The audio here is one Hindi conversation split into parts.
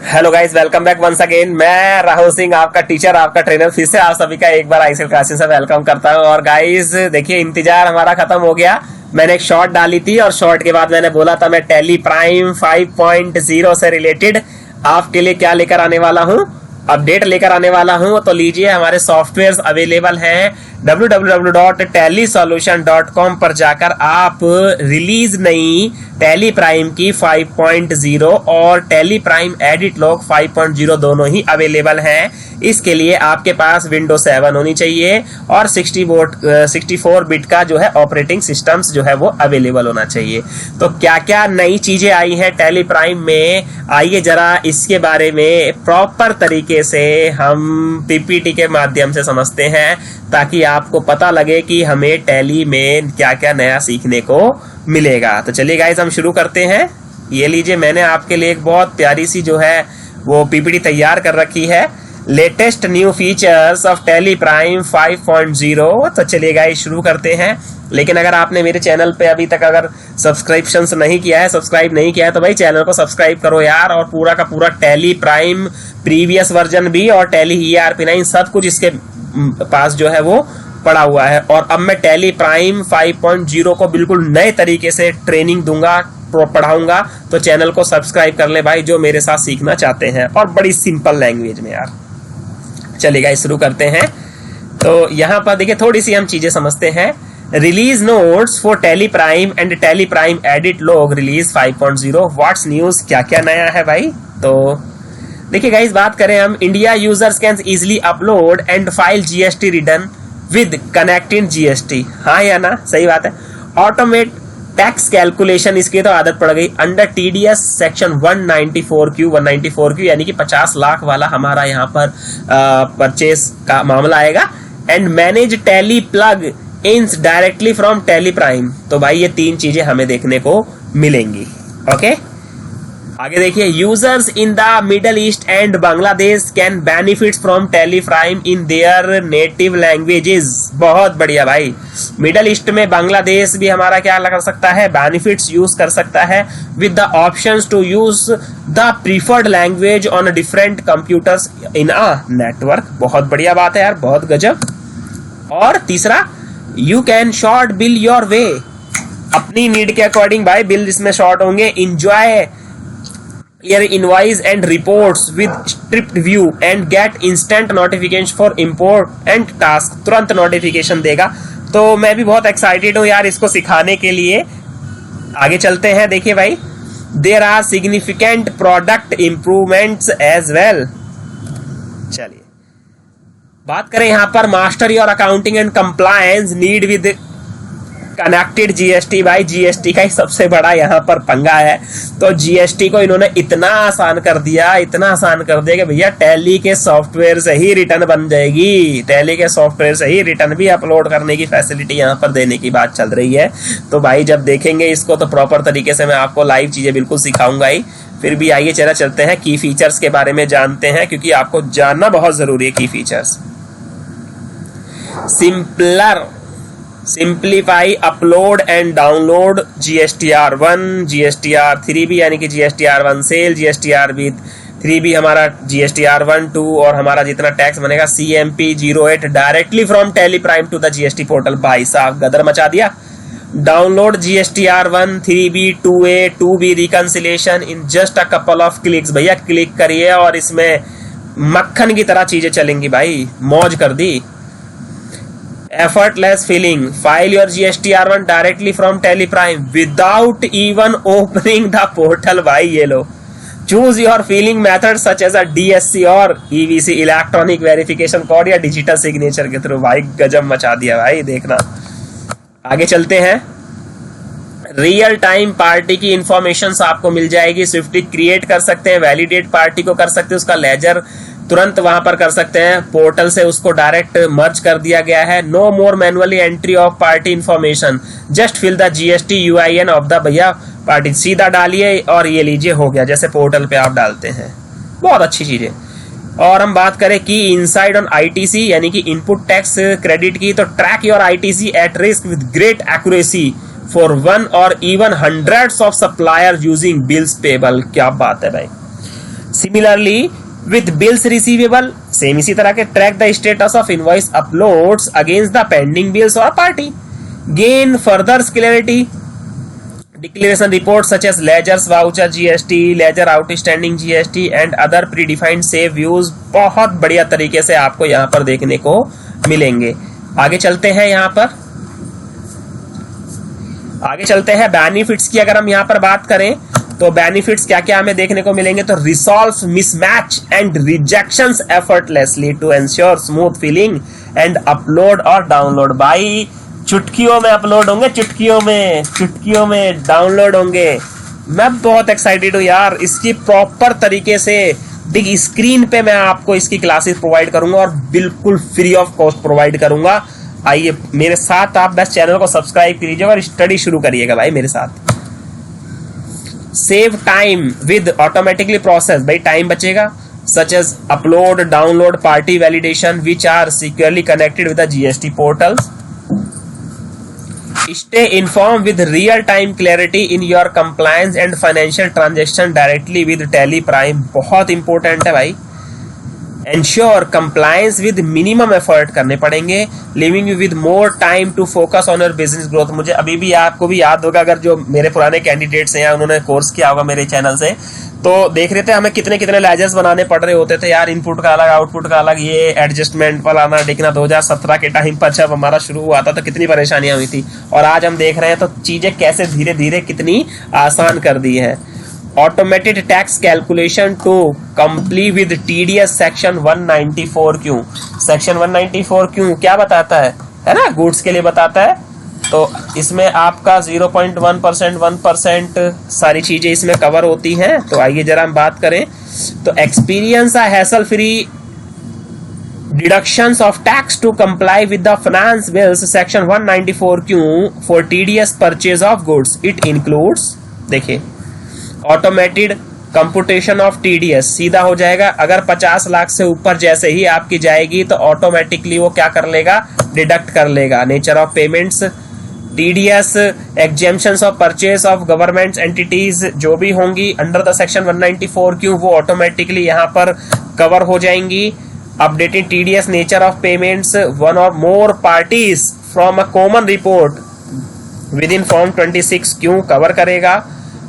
Hello guys, welcome back once again. मैं राहुल सिंह, आपका टीचर, आपका ट्रेनर, फिर से आप सभी का एक बार आईसीएल क्लासेस से वेलकम करता हूं। और गाइस देखिए, इंतजार हमारा खत्म हो गया। मैंने एक शॉर्ट डाली थी और शॉर्ट के बाद मैंने बोला था मैं टैली प्राइम 5.0 से रिलेटेड आपके लिए क्या लेकर आने वाला हूं, अपडेट लेकर आने वाला हूं। तो लीजिए, हमारे सॉफ्टवेयर अवेलेबल हैं www.tallysolution.com पर जाकर आप रिलीज नई टैली प्राइम की 5.0 और टैली प्राइम एडिट लॉग 5.0 दोनों ही अवेलेबल हैं। इसके लिए आपके पास विंडो 7 होनी चाहिए और 64 बिट का जो है ऑपरेटिंग सिस्टम्स जो है वो अवेलेबल होना चाहिए। तो क्या क्या नई चीजें आई हैं टैली प्राइम में, आइए जरा इसके बारे में प्रॉपर तरीके से हम पीपीटी के माध्यम से समझते हैं, ताकि आपको पता लगे कि हमें टैली में क्या क्या नया सीखने को मिलेगा। तो चलिए गाइस, हम शुरू करते हैं। ये लीजिए, मैंने आपके लिए एक बहुत प्यारी सी जो है वो पीपीटी तैयार कर रखी है, latest new features of tally prime 5.0। तो चलिए गाइस, शुरू करते हैं। लेकिन अगर आपने मेरे चैनल पे अभी तक अगर सब्सक्रिप्शन नहीं किया है, सब्सक्राइब नहीं किया है, तो भाई चैनल को सब्सक्राइब करो यार। और पूरा का पूरा टैली प्राइम प्रीवियस वर्जन भी और टैली ERP9 सब कुछ इसके पास जो है वो पड़ा हुआ है। और अब मैं टैली प्राइम 5.0 को बिल्कुल नए तरीके से ट्रेनिंग दूंगा, पढ़ाऊंगा। तो चैनल को सब्सक्राइब कर ले भाई, जो मेरे साथ सीखना चाहते हैं, और बड़ी सिंपल लैंग्वेज में यार। चलिए शुरू करते हैं। तो यहाँ पर देखिए, थोड़ी सी हम चीजें समझते हैं। Release notes for tally prime and tally prime edit log release 5.0 what's news, क्या क्या नया है भाई। तो देखिए गाइस, बात करें हम, India users can easily upload and file GST return with connected GST. हाँ या ना, सही बात है। ऑटोमेट टैक्स कैलकुलेशन, इसकी तो आदत पड़ गई। अंडर टीडीएस सेक्शन 194Q यानी कि 50 लाख वाला हमारा यहाँ पर परचेस का मामला आएगा। And manage Tally plug ins directly from Tally Prime. तो भाई ये तीन चीजें हमें देखने को मिलेंगी। ओके, आगे देखिए, users in the middle east and Bangladesh can benefit from Tally Prime in their native languages. बहुत बढ़िया भाई, मिडल ईस्ट में बांग्लादेश भी हमारा क्या कर सकता है, बेनिफिट्स यूज कर सकता है with the options to use the preferred language on different computers in a network. बहुत बढ़िया बात है यार, बहुत गजब। और तीसरा, you can sort bill your way, अपनी नीड के अकॉर्डिंग भाई बिल इसमें शॉर्ट होंगे। Enjoy your invoice and reports with stripped view and get instant notification for import and task। तुरंत नोटिफिकेशन देगा। तो मैं भी बहुत एक्साइटेड हूँ यार इसको सिखाने के लिए। आगे चलते हैं। देखिए भाई, there are significant product improvements as well। चलिए बात करें यहाँ पर, master your accounting and compliance need with connected GST. भाई जीएसटी का ही सबसे बड़ा यहाँ पर पंगा है। तो जीएसटी को इन्होंने इतना आसान कर दिया, इतना आसान कर दिया कि भैया टैली के सॉफ्टवेयर से ही रिटर्न बन जाएगी। टैली के सॉफ्टवेयर से ही रिटर्न भी अपलोड करने की फैसिलिटी यहाँ पर देने की बात चल रही है। तो भाई जब देखेंगे इसको तो प्रॉपर तरीके से मैं आपको लाइव चीजें बिल्कुल सिखाऊंगा ही। फिर भी आइए चला चलते हैं, की फीचर्स के बारे में जानते हैं, क्योंकि आपको जानना बहुत जरूरी है की features. Simplify upload and download GSTR1, GSTR3B यानी कि GSTR1 सेल, GSTR3B हमारा GSTR1, 2 और हमारा जितना टैक्स बनेगा CMP08 directly from Tally Prime to the GST portal. भाई साहब गदर मचा दिया। Download GSTR1, 3B, 2A, 2B reconciliation in just a couple of clicks. भैया क्लिक करिए और इसमें मक्खन की तरह चीजें चलेंगी भाई, मौज कर दी। Effortless filling, file your GSTR1 directly from Tally Prime without even opening the portal। भाई ये लो, choose your filling method such as a DSC और EVC इलेक्ट्रॉनिक वेरिफिकेशन कोड या डिजिटल सिग्नेचर के थ्रू। भाई गजब मचा दिया भाई, देखना। आगे चलते हैं। रियल टाइम पार्टी की इंफॉर्मेशन आपको मिल जाएगी, स्विफ्टली क्रिएट कर सकते हैं, वैलिडेट पार्टी को कर सकते हैं, उसका लेजर तुरंत वहां पर कर सकते हैं, पोर्टल से उसको डायरेक्ट मर्ज कर दिया गया है। No more manually entry of party information, just fill the GST UIN of the भैया पार्टी, सीधा डालिए और ये लीजिए हो गया, जैसे पोर्टल पे आप डालते हैं। बहुत अच्छी चीज है। और हम बात करें कि इनसाइड ऑन ITC यानी कि इनपुट टैक्स क्रेडिट की, तो track your ITC at risk with great accuracy for 1 or even hundreds of suppliers using bills payable। क्या बात है भाई। Similarly with bills receivable, same इसी तरह के track the status of invoice uploads against the pending bills और party, gain further clarity, declaration reports such as ledgers, voucher GST, ledger outstanding GST and other predefined save views बहुत बढ़िया तरीके से आपको यहाँ पर देखने को मिलेंगे। आगे चलते हैं, यहाँ पर आगे चलते हैं बेनिफिट्स की अगर हम यहाँ पर बात करें तो बेनिफिट्स क्या क्या हमें देखने को मिलेंगे। तो resolve mismatch and rejections effortlessly to ensure smooth filing and upload और डाउनलोड। भाई चुटकियों में अपलोड होंगे, चुटकियों में डाउनलोड होंगे। मैं बहुत एक्साइटेड हूँ यार, इसकी प्रॉपर तरीके से बिग स्क्रीन पे मैं आपको इसकी क्लासेस प्रोवाइड करूंगा और बिल्कुल फ्री ऑफ कॉस्ट प्रोवाइड करूंगा। आइए मेरे साथ आप बस चैनल को सब्सक्राइब कीजिए और स्टडी शुरू करिएगा भाई मेरे साथ। Save time with automatically process, भाई टाइम बचेगा, such as upload, download, party validation which are securely connected with the GST portals. Stay informed with real-time clarity in your compliance and financial transaction directly with Tally Prime, बहुत इंपॉर्टेंट है भाई। Ensure compliance with minimum effort करने पड़ेंगे, leaving you with more time to focus on your business growth। मुझे अभी भी आपको भी याद होगा, अगर जो मेरे पुराने कैंडिडेट्स हैं उन्होंने कोर्स किया होगा मेरे चैनल से, तो देख रहे थे हमें कितने कितने लेजर्स बनाने पड़ रहे होते थे यार, इनपुट का अलग, आउटपुट का अलग, ये एडजस्टमेंट फलाना ढिकना। 2017 के टाइम पर जब हमारा शुरू हुआ था तो कितनी परेशानियां हुई थी, और आज हम देख रहे हैं तो चीजें कैसे धीरे धीरे कितनी आसान कर दी है। Automated tax calculation to complete with TDS section 194Q। Section 194Q क्या बताता है ना, गुड्स के लिए बताता है। तो इसमें आपका 0.1%, 1% सारी चीजें इसमें कवर होती हैं। तो आइए जरा हम बात करें तो experience hassle free deductions of tax to comply with the finance bills section 194Q for TDS purchase of goods. It includes, देखिए, ऑटोमेटेड कंपुटेशन ऑफ टीडीएस, सीधा हो जाएगा। अगर 50 लाख से ऊपर जैसे ही आपकी जाएगी तो ऑटोमेटिकली वो क्या कर लेगा, डिडक्ट कर लेगा। Nature of payments, TDS exemptions of purchase of government entities जो भी होंगी अंडर द सेक्शन 194Q वो ऑटोमेटिकली यहाँ पर कवर हो जाएंगी। Updated TDS nature of payments, one or more parties from a common report within form 26Q cover करेगा।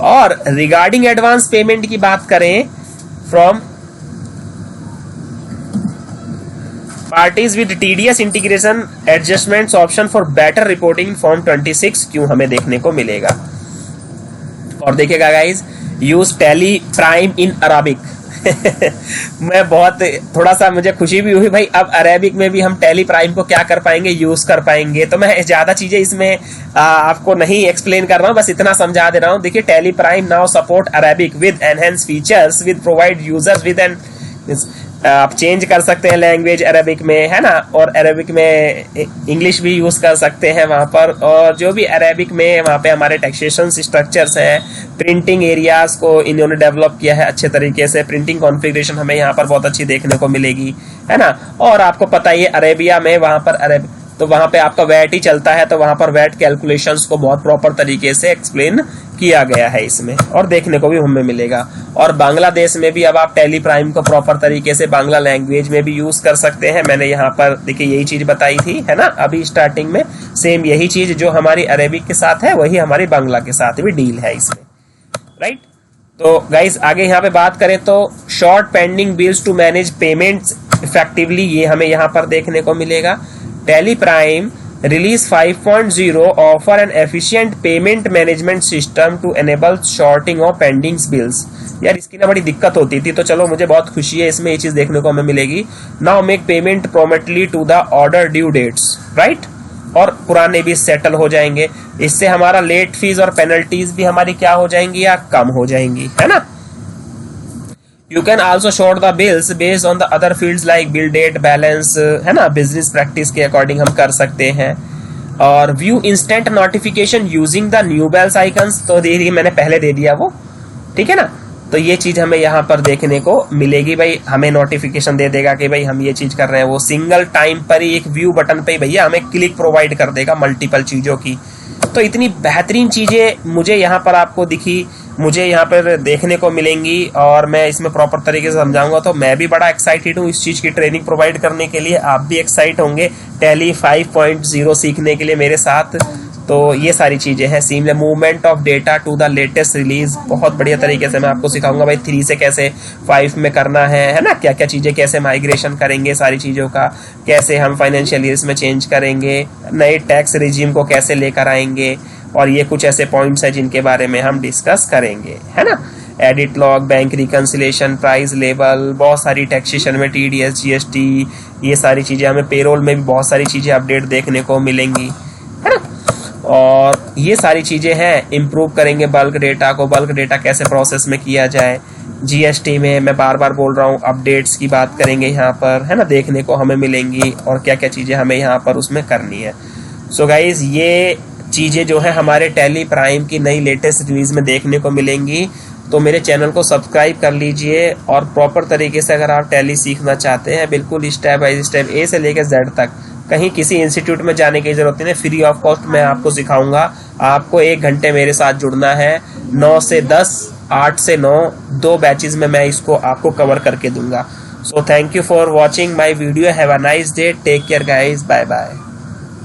और रिगार्डिंग एडवांस पेमेंट की बात करें, from parties with TDS integration adjustments option for better reporting form 26Q हमें देखने को मिलेगा। और देखिएगा guys, use Tally Prime in Arabic. मैं बहुत थोड़ा सा मुझे खुशी भी हुई भाई, अब अरेबिक में भी हम टैली प्राइम को क्या कर पाएंगे, यूज कर पाएंगे। तो मैं ज्यादा चीजें इसमें आपको नहीं एक्सप्लेन कर रहा हूँ, बस इतना समझा दे रहा हूँ। देखिए, Tally Prime now support Arabic with enhance features with provide users with an, आप चेंज कर सकते हैं लैंग्वेज अरेबिक में, है ना, और अरेबिक में इंग्लिश भी यूज कर सकते हैं वहां पर। और जो भी अरेबिक में वहां पे हमारे टैक्सेशन स्ट्रक्चर्स हैं, प्रिंटिंग एरियाज को इन्होंने डेवलप किया है अच्छे तरीके से। प्रिंटिंग कॉन्फ़िगरेशन हमें यहाँ पर बहुत अच्छी देखने को मिलेगी, है ना। और आपको पता ही है अरेबिया में वहां पर अरेबिक, तो वहां पे आपका वैट ही चलता है, तो वहां पर वैट कैलकुलेशंस को बहुत प्रॉपर तरीके से एक्सप्लेन किया गया है इसमें, और देखने को भी हमें मिलेगा। और बांग्लादेश में भी अब आप टैली प्राइम को प्रॉपर तरीके से बांग्ला लैंग्वेज में भी यूज कर सकते हैं। मैंने यहाँ पर देखिए यही चीज बताई थी, है ना, अभी स्टार्टिंग में। सेम यही चीज जो हमारी अरेबिक के साथ है वही हमारी बांग्ला के साथ भी डील है इसमें, राइट। तो गाइज आगे यहाँ पे बात करें तो short pending bills to manage payments effectively, ये हमें यहाँ पर देखने को मिलेगा। Tally Prime Release 5.0 offer an efficient payment management system to enable sorting of pending bills। यार इसकी ना बड़ी दिक्कत होती थी, तो चलो मुझे बहुत खुशी है इसमें ये चीज देखने को हमें मिलेगी। Now make payment promptly to the order due dates, right? और पुराने भी सेटल हो जाएंगे। इससे हमारा लेट फीस और पेनल्टीज भी हमारी क्या हो जाएंगी या कम हो जाएंगी, है ना। You can also sort the bills based on the other fields like bill date, balance, है ना, बिजनेस प्रैक्टिस के अकॉर्डिंग हम कर सकते हैं। और view instant notification using the new bells icons, तो देखिए मैंने पहले दे दिया वो, ठीक है ना। तो ये चीज हमें यहाँ पर देखने को मिलेगी भाई, हमें नोटिफिकेशन दे देगा कि भाई हम ये चीज कर रहे हैं। वो सिंगल टाइम पर ही एक व्यू बटन पे भैया हमें क्लिक प्रोवाइड कर देगा मल्टीपल चीजों की। तो इतनी बेहतरीन चीजें मुझे यहाँ पर आपको दिखी, मुझे यहाँ पर देखने को मिलेंगी और मैं इसमें प्रॉपर तरीके से समझाऊंगा। तो मैं भी बड़ा एक्साइटेड हूँ इस चीज़ की ट्रेनिंग प्रोवाइड करने के लिए। आप भी एक्साइट होंगे टैली 5.0 सीखने के लिए मेरे साथ। तो ये सारी चीज़ें हैं, seamless movement of data to the latest release, बहुत बढ़िया तरीके से मैं आपको सिखाऊंगा भाई 3 से कैसे 5 में करना है ना, क्या क्या चीज़ें कैसे माइग्रेशन करेंगे, सारी चीज़ों का कैसे हम फाइनेंशियल ईयर्स में चेंज करेंगे, नए टैक्स रिजीम को कैसे लेकर आएंगे, और ये कुछ ऐसे पॉइंट्स हैं जिनके बारे में हम डिस्कस करेंगे, है ना। Edit log, bank reconciliation, price label, बहुत सारी टैक्सेशन में TDS GST, ये सारी चीज़ें, हमें पेरोल में भी बहुत सारी चीज़ें अपडेट देखने को मिलेंगी, है ना। और ये सारी चीज़ें हैं, इम्प्रूव करेंगे बल्क डेटा को, बल्क डेटा कैसे प्रोसेस में किया जाए। GST में मैं बार बार बोल रहा हूँ अपडेट्स की बात करेंगे यहाँ पर, है ना, देखने को हमें मिलेंगी और क्या क्या चीज़ें हमें यहाँ पर उसमें करनी है। सो गाइज ये चीज़ें जो है हमारे टैली प्राइम की नई लेटेस्ट रिलीज में देखने को मिलेंगी। तो मेरे चैनल को सब्सक्राइब कर लीजिए और प्रॉपर तरीके से अगर आप टैली सीखना चाहते हैं, बिल्कुल स्टेप बाय स्टेप A से लेकर Z तक, कहीं किसी इंस्टीट्यूट में जाने की जरूरत नहीं है, फ्री ऑफ कॉस्ट मैं आपको सिखाऊंगा। आपको 1 घंटे मेरे साथ जुड़ना है, 9 से 10, 8 से 9, 2 बैचेज में मैं इसको आपको कवर करके दूंगा। So thank you for watching my video, have a nice day, take care guys, bye bye.